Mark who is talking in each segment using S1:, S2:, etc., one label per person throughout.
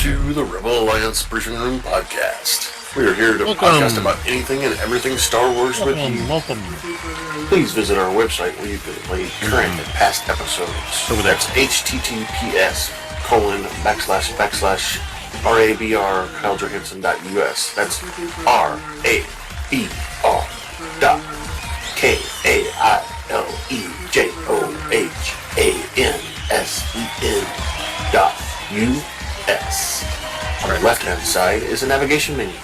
S1: to the Rebel Alliance Briefing Room podcast. We are here to podcast about anything and everything Star Wars with you.
S2: Welcome.
S1: Please visit our website where you can play current and past episodes. So that's https://RABR.KaileJohansson.us. That's RABR.KaileJohansson.us. On the left-hand side is a navigation menu.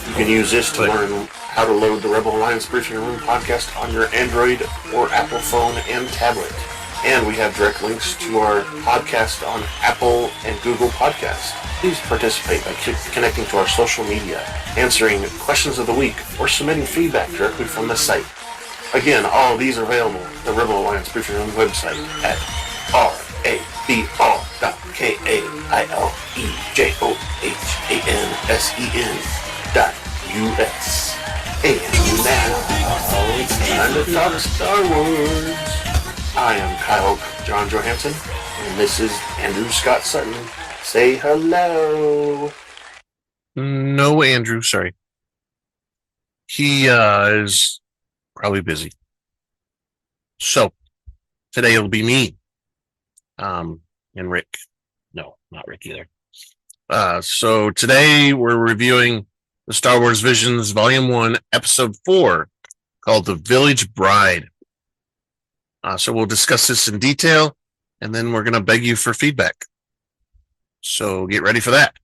S1: You can use this to learn how to load the Rebel Alliance Briefing Room podcast on your Android or Apple phone and tablet. And we have direct links to our podcast on Apple and Google Podcasts. Please participate by connecting to our social media, answering questions of the week, or submitting feedback directly from the site. Again, all of these are available at the Rebel Alliance Briefing Room website at RABR.KaileJohansson.us. And now, it's time to talk Star Wars. I am Kyle John Johansson, and this is Andrew Scott Sutton. Say hello.
S2: No, Andrew, sorry. He is probably busy. So, today it'll be me. And Rick. No, not Rick either. So today we're reviewing the Star Wars Visions Volume 1, Episode 4, called The Village Bride. So we'll discuss this in detail, and then we're going to beg you for feedback. So get ready for that.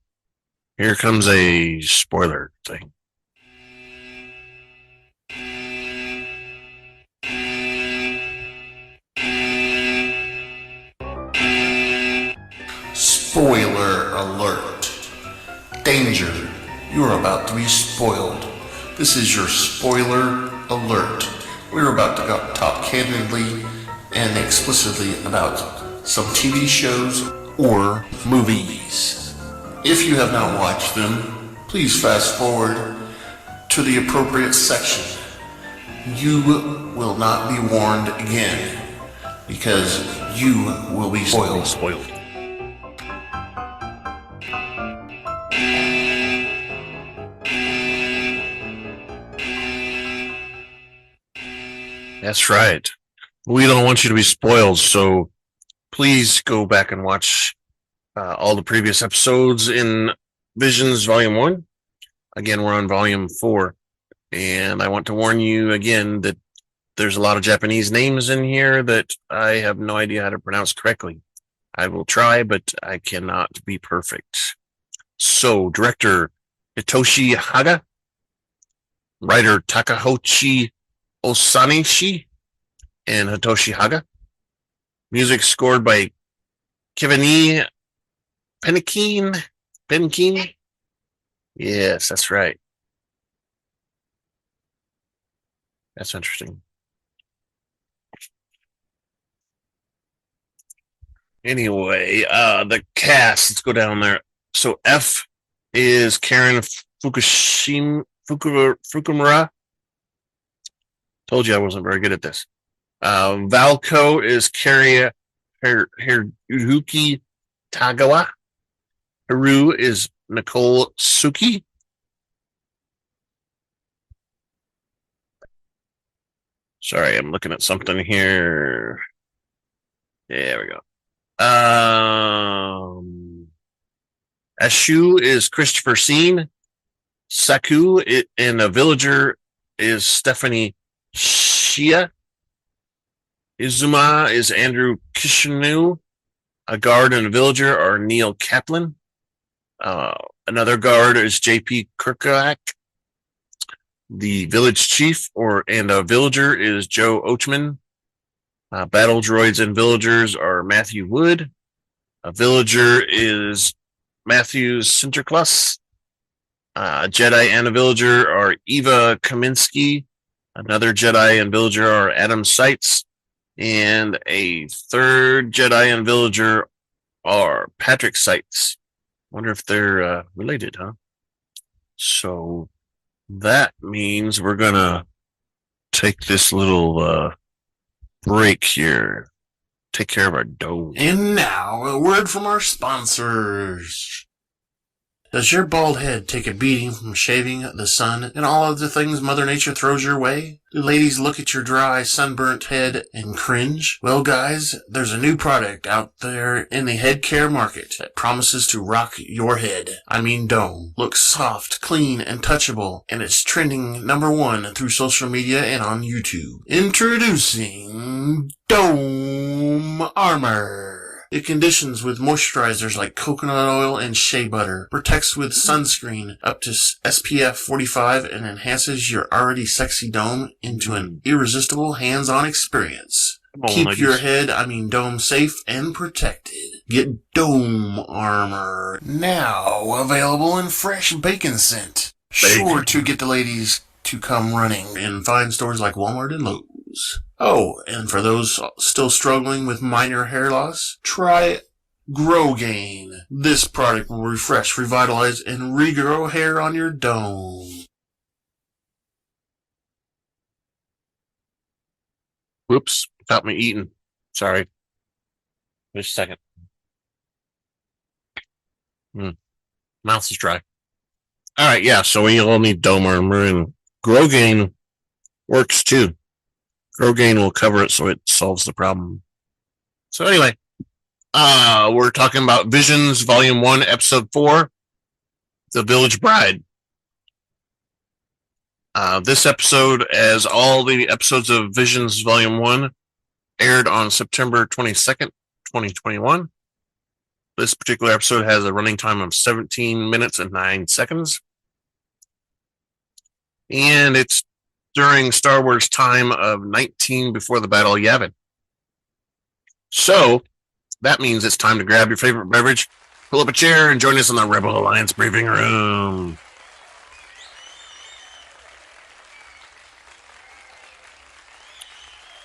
S2: Here comes a spoiler thing.
S1: Spoiler alert. Danger. You're about to be spoiled. This is your spoiler alert. We're about to talk candidly and explicitly about some TV shows or movies. If you have not watched them, please fast forward to the appropriate section. You will not be warned again because you will be spoiled.
S2: That's right. We don't want you to be spoiled, so please go back and watch all the previous episodes in Visions Volume 1. Again, we're on Volume 4, and I want to warn you again that there's a lot of Japanese names in here that I have no idea how to pronounce correctly. I will try, but I cannot be perfect. So, director Hitoshi Haga, writer Takahito Oonishi and Hitoshi Haga. Music scored by Kevni. Penkin. Yes, that's right. That's interesting. Anyway, the cast, let's go down there. So F is Karen Fukuhara. Told you I wasn't very good at this. Valco is Cary-Hiroyuki Tagawa. Haru is Nichole Suki. Sorry, I'm looking at something here. There we go. Ashu is Christorpher Sean. Saku and a villager is Stephanie Sheh. Izuma is Andrew Kishino. A guard and a villager are Neil Kaplan. Another guard is J.P. Karkiak. The village chief and a villager is Joe Ochman. Battle droids and villagers are Matthew Wood. A villager is Matthew Sinternklaas. Jedi and a villager are Eva Kaminsky. Another Jedi and villager are Adam Sietz. And a third Jedi and villager are Patrick Sietz. Wonder if they're related, huh? So that means we're going to take this little break here. Take care of our dough.
S1: And now, a word from our sponsors. Does your bald head take a beating from shaving, the sun, and all of the things Mother Nature throws your way? Do ladies look at your dry, sunburnt head and cringe? Well, guys, there's a new product out there in the head care market that promises to rock your head. I mean dome. Looks soft, clean, and touchable, and it's trending #1 through social media and on YouTube. Introducing Dome Armor. It conditions with moisturizers like coconut oil and shea butter, protects with sunscreen up to SPF 45, and enhances your already sexy dome into an irresistible hands-on experience. Keep your head, dome, safe and protected. Get Dome Armor. Now available in fresh bacon scent. Sure to get the ladies to come running in fine stores like Walmart and Lowe's. Oh, and for those still struggling with minor hair loss, try Grow Gain. This product will refresh, revitalize, and regrow hair on your dome.
S2: Whoops, got me eating. Sorry. Just a second. Mouth is dry. All right, yeah, so we all need Dome Armor, and Grow Gain works too. Grow Gain will cover it so it solves the problem. So anyway, we're talking about Visions Volume 1, Episode 4, The Village Bride. This episode, as all the episodes of Visions Volume 1, aired on September 22nd, 2021. This particular episode has a running time of 17 minutes and 9 seconds. And it's during Star Wars time of 19 before the Battle of Yavin. So, that means it's time to grab your favorite beverage, pull up a chair, and join us in the Rebel Alliance briefing room.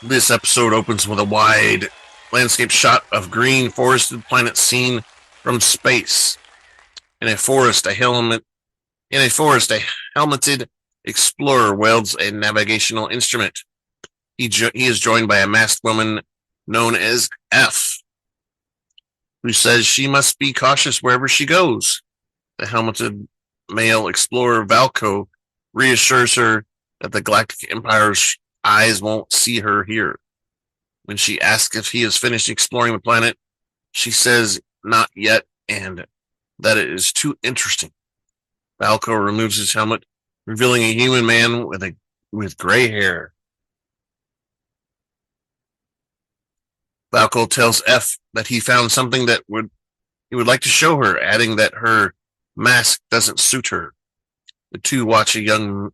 S2: This episode opens with a wide landscape shot of green forested planet seen from space. In a forest, a helmeted explorer wields a navigational instrument. He is joined by a masked woman known as F, who says she must be cautious wherever she goes. The helmeted male explorer Valco reassures her that the Galactic Empire's eyes won't see her here. When she asks if he has finished exploring the planet, she says not yet and that it is too interesting. Valco removes his helmet, revealing a human man with gray hair. Valco tells F that he found something that he would like to show her, adding that her mask doesn't suit her. The two watch a young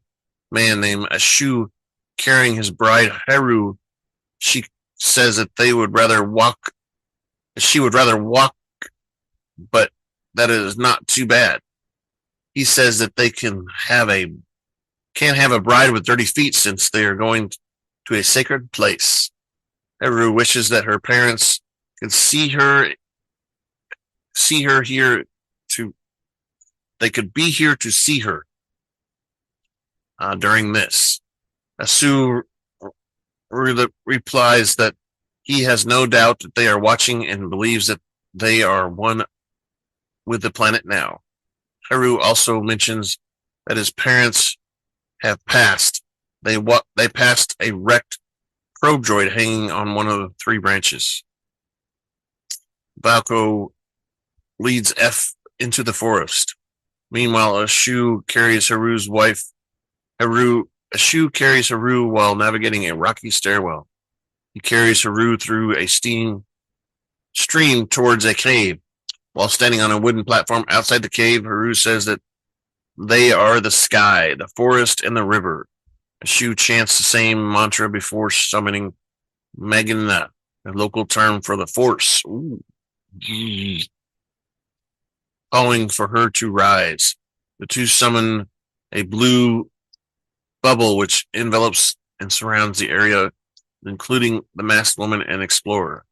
S2: man named Ashu carrying his bride Haru. She says that she would rather walk, but that it is not too bad. He says that they can't have a bride with dirty feet since they are going to a sacred place. Haru wishes that her parents could see her here they could be here to see her during this. Asu replies that he has no doubt that they are watching and believes that they are one with the planet now. Haru also mentions that his parents have passed. They passed a wrecked probe droid hanging on one of the 3 branches. Valco leads F into the forest. Meanwhile, Ashu carries Haru's wife. Ashu carries Haru while navigating a rocky stairwell. He carries Haru through a stream towards a cave. While standing on a wooden platform outside the cave, Haru says that they are the sky, the forest, and the river. Ashu chants the same mantra before summoning Magna, a local term for the force. Calling for her to rise. The two summon a blue bubble which envelops and surrounds the area, including the masked woman and explorer.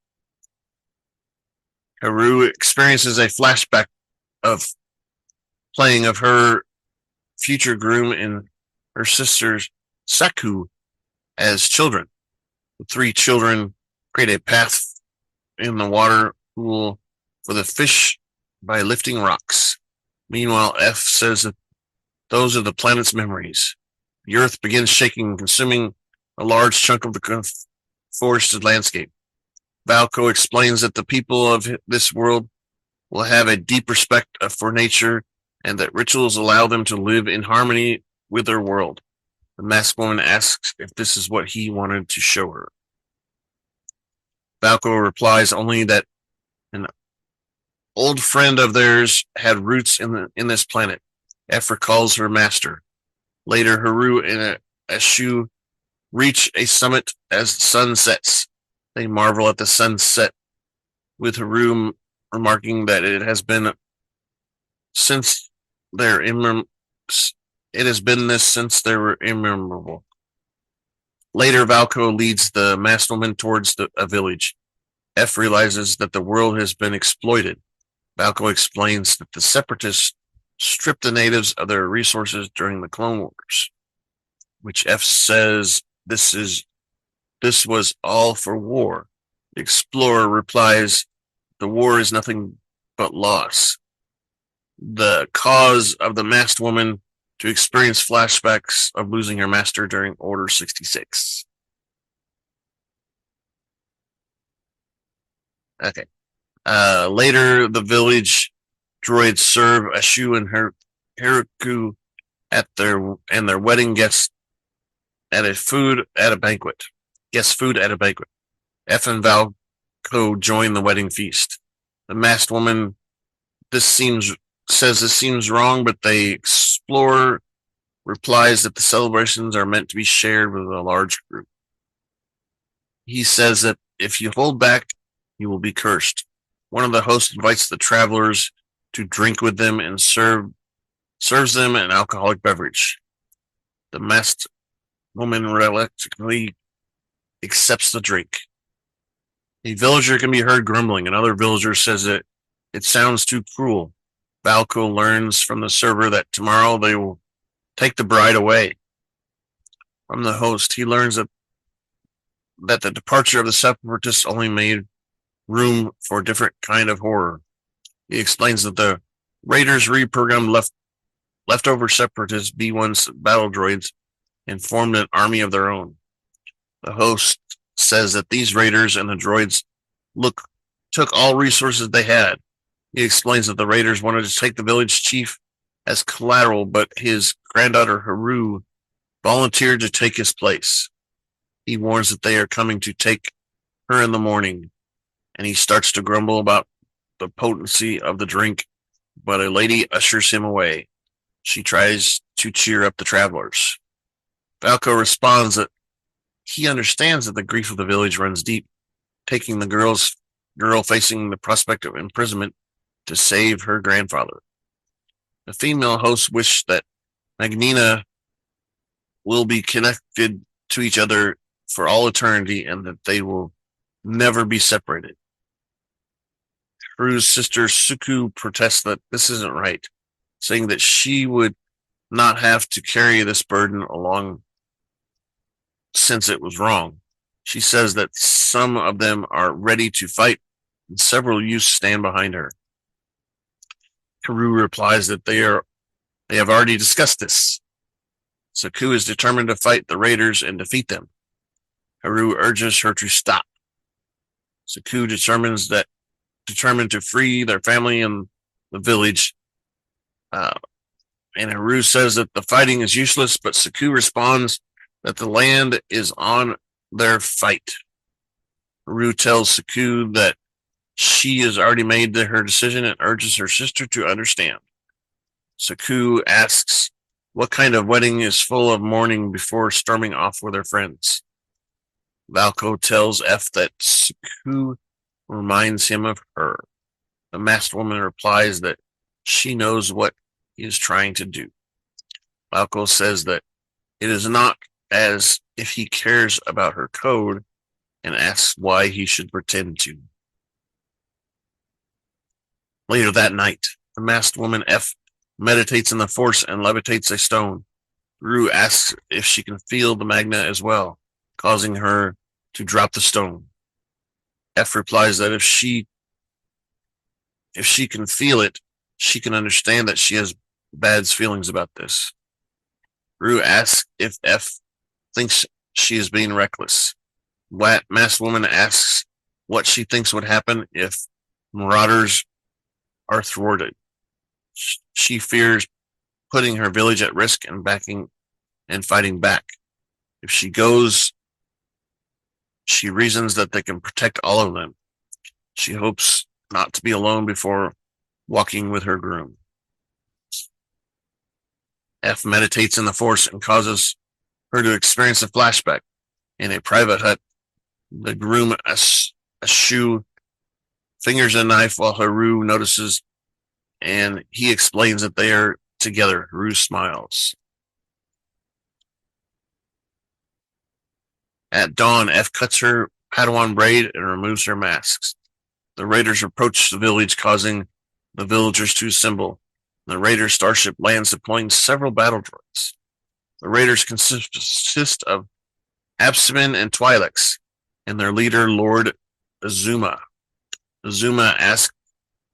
S2: Haru experiences a flashback of playing of her future groom and her sister's Saku as children. The 3 children create a path in the water pool for the fish by lifting rocks. Meanwhile, F says that those are the planet's memories. The Earth begins shaking and consuming a large chunk of the forested landscape. Valco explains that the people of this world will have a deep respect for nature and that rituals allow them to live in harmony with their world. The masked woman asks if this is what he wanted to show her. Valco replies only that an old friend of theirs had roots in this planet. F recalls her master. Later, Haru and Ashu reach a summit as the sun sets. They marvel at the sunset, with Haru remarking that it has been since their it has been this since they were immemorable. Later, Valco leads the masked woman towards a village. F realizes that the world has been exploited. Valco explains that the separatists stripped the natives of their resources during the Clone Wars, which F says this was all for war. The explorer replies, the war is nothing but loss. The cause of the masked woman to experience flashbacks of losing her master during Order 66. Okay. Later, the village droids serve Ashu and Haruku at their wedding guests at a banquet. Guest food at a banquet. F and Valco join the wedding feast. The masked woman says this seems wrong, but the explorer replies that the celebrations are meant to be shared with a large group. He says that if you hold back, you will be cursed. One of the hosts invites the travelers to drink with them and serves them an alcoholic beverage. The masked woman reluctantly accepts the drink. A villager can be heard grumbling. Another villager says that it sounds too cruel. Valco learns from the server that tomorrow they will take the bride away. From the host, he learns that the departure of the separatists only made room for a different kind of horror. He explains that the raiders reprogrammed leftover separatist B1 battle droids and formed an army of their own. The host says that these raiders and the droids took all resources they had. He explains that the raiders wanted to take the village chief as collateral, but his granddaughter Haru volunteered to take his place. He warns that they are coming to take her in the morning, and he starts to grumble about the potency of the drink, but a lady ushers him away. She tries to cheer up the travelers. Valco responds that he understands that the grief of the village runs deep, taking the girl facing the prospect of imprisonment to save her grandfather. The female hosts wish that Magnina will be connected to each other for all eternity and that they will never be separated. Haru's sister Saku protests that this isn't right, saying that she would not have to carry this burden along since it was wrong. She says that some of them are ready to fight and several youths stand behind her. Haru replies that they have already discussed this. Saku is determined to fight the raiders and defeat them. Haru urges her to stop. Saku determined to free their family and the village. And Haru says that the fighting is useless, but Saku responds that the land is on their fight. Haru tells Saku that she has already made her decision and urges her sister to understand. Saku asks what kind of wedding is full of mourning before storming off with her friends. Valco tells F that Saku reminds him of her. The masked woman replies that she knows what he is trying to do. Valco says that it is not as if he cares about her code and asks why he should pretend to. Later that night, the masked woman F meditates in the Force and levitates a stone. Rue asks if she can feel the magna as well, causing her to drop the stone. F replies that if she can feel it, she can understand that she has bad feelings about this. Haru asks if F thinks she is being reckless. Masked Woman asks what she thinks would happen if marauders are thwarted. She fears putting her village at risk and fighting back. If she goes, she reasons that they can protect all of them. She hopes not to be alone before walking with her groom. F meditates in the Force and causes her to experience a flashback. In a private hut, the groom Ashu fingers a knife while Haru notices, and he explains that they are together. Haru smiles. At dawn, F cuts her Padawan braid and removes her masks. The raiders approach the village, causing the villagers to assemble. The raider starship lands, deploying several battle droids. The raiders consist of Absamin and Twi'leks, and their leader, Lord Izuma. Izuma asks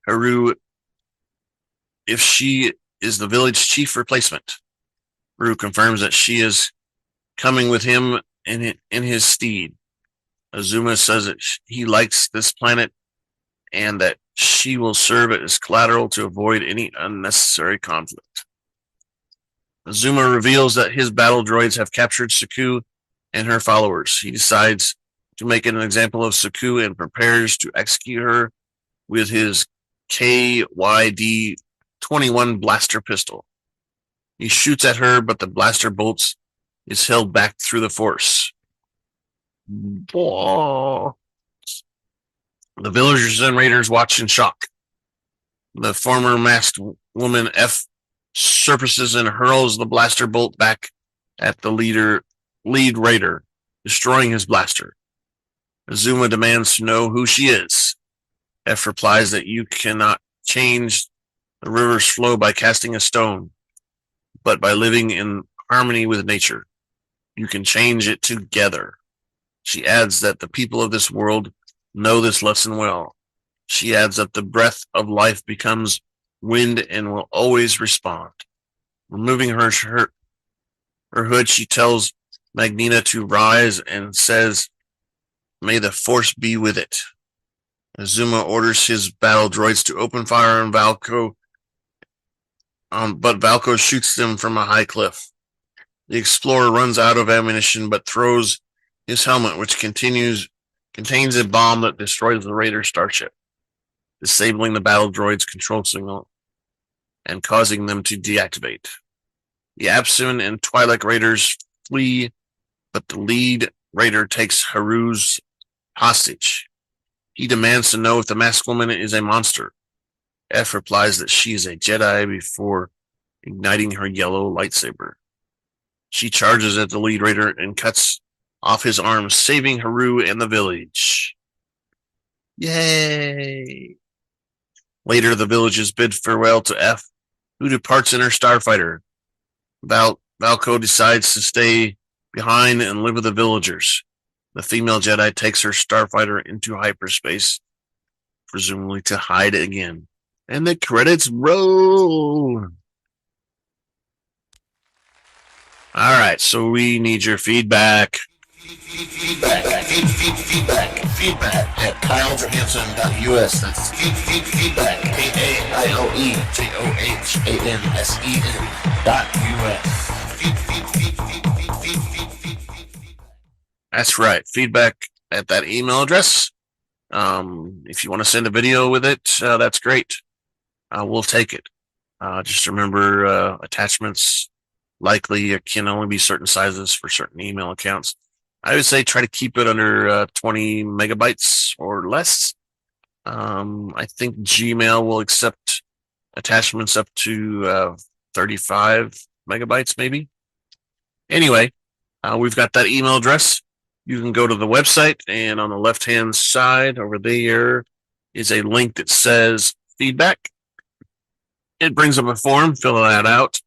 S2: Haru if she is the village chief replacement. Haru confirms that she is coming with him in his steed. Izuma says that he likes this planet and that she will serve as collateral to avoid any unnecessary conflict. Izuma reveals that his battle droids have captured Saku and her followers. He decides to make an example of Saku and prepares to execute her with his KYD-21 blaster pistol. He shoots at her, but the blaster bolts is held back through the Force. The villagers and raiders watch in shock. The former masked woman F surfaces and hurls the blaster bolt back at the lead raider, destroying his blaster. Izuma demands to know who she is. F replies that you cannot change the river's flow by casting a stone, but by living in harmony with nature. You can change it together. She adds that the people of this world know this lesson well. She adds that the breath of life becomes wind and will always respond. Removing her hood, she tells Magneta to rise and says, "May the Force be with it." Izuma orders his battle droids to open fire on Valco, but Valco shoots them from a high cliff. The explorer runs out of ammunition but throws his helmet, which contains a bomb that destroys the raider starship, disabling the battle droid's control signal and causing them to deactivate. The Absin and Twi'lek raiders flee, but the lead raider takes Haru's hostage. He demands to know if the masked woman is a monster. F replies that she is a Jedi before igniting her yellow lightsaber. She charges at the lead raider and cuts off his arm, saving Haru and the village. Yay! Later, the villagers bid farewell to F, who departs in her starfighter. Valco decides to stay behind and live with the villagers. The female Jedi takes her starfighter into hyperspace, presumably to hide again. And the credits roll. All right, so we need your feedback.
S1: Feedback at KyleJohansson.us. That's feedback, KyleJohansson.us.
S2: That's right, feedback at that email address. If you want to send a video with it, that's great. We'll take it. Just remember, attachments likely can only be certain sizes for certain email accounts. I would say try to keep it under 20 megabytes or less. I think Gmail will accept attachments up to 35 megabytes, maybe. Anyway, we've got that email address. You can go to the website, and on the left-hand side over there is a link that says feedback. It brings up a form. Fill that out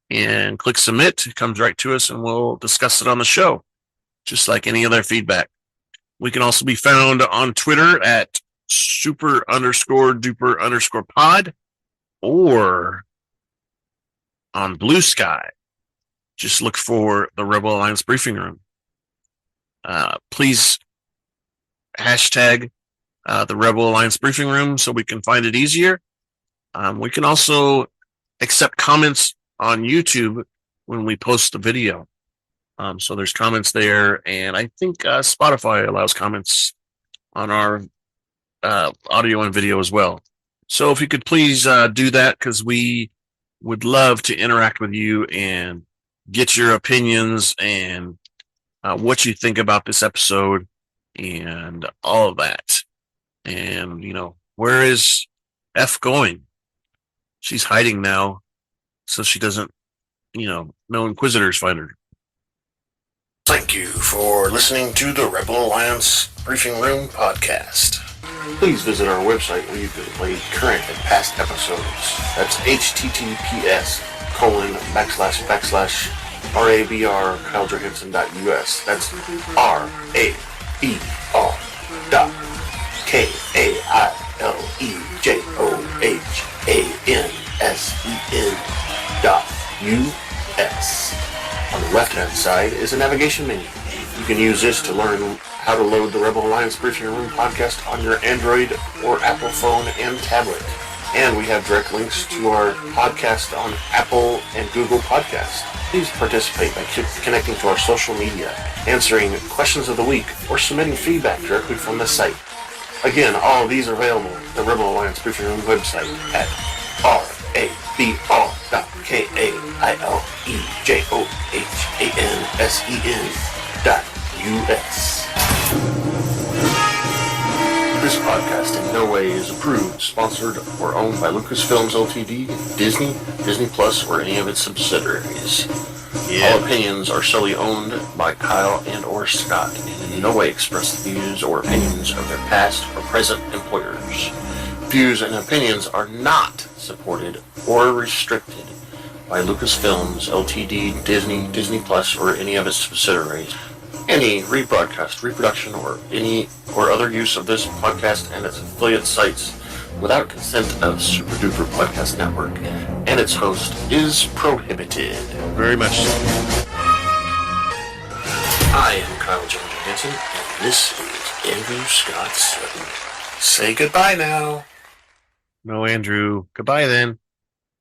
S2: and click submit. It comes right to us, and we'll discuss it on the show, just like any other feedback. We can also be found on Twitter at super_duper_pod. or on Blue Sky. Just look for the Rebel Alliance Briefing Room. Please hashtag the Rebel Alliance Briefing Room so we can find it easier. We can also accept comments on YouTube when we post the video. So there's comments there, and I think Spotify allows comments on our audio and video as well. So if you could please do that, because we would love to interact with you and get your opinions and what you think about this episode and all of that. And, where is F going? She's hiding now, so she doesn't, no Inquisitors find her. Thank you for listening to the Rebel Alliance Briefing Room podcast. Please visit our website where you can play current and past episodes. That's https://RABR KyleJohansson.us. That's RABR.KyleJohansson.us. On the left-hand side is a navigation menu. You can use this to learn how to load the Rebel Alliance Briefing Room podcast on your Android or Apple phone and tablet. And we have direct links to our podcast on Apple and Google Podcasts. Please participate by connecting to our social media, answering questions of the week, or submitting feedback directly from the site. Again, all of these are available at the Rebel Alliance Briefing Room website at RABR.KyleJohansson.us. This podcast in no way is approved, sponsored, or owned by Lucasfilms Ltd., Disney, Disney Plus, or any of its subsidiaries. Yeah. All opinions are solely owned by Kyle and or Scott, and in no way express the views or opinions of their past or present employers. Views and opinions are not supported or restricted by Lucasfilms Ltd., Disney, Disney Plus, or any of its subsidiaries. Any rebroadcast, reproduction, or any or other use of this podcast and its affiliate sites without consent of Super Duper Podcast Network and its host is prohibited. Very much so. I am Kyle Johansson, and this is Andrew Scott Sutton. Say goodbye now. No, Andrew. Goodbye then.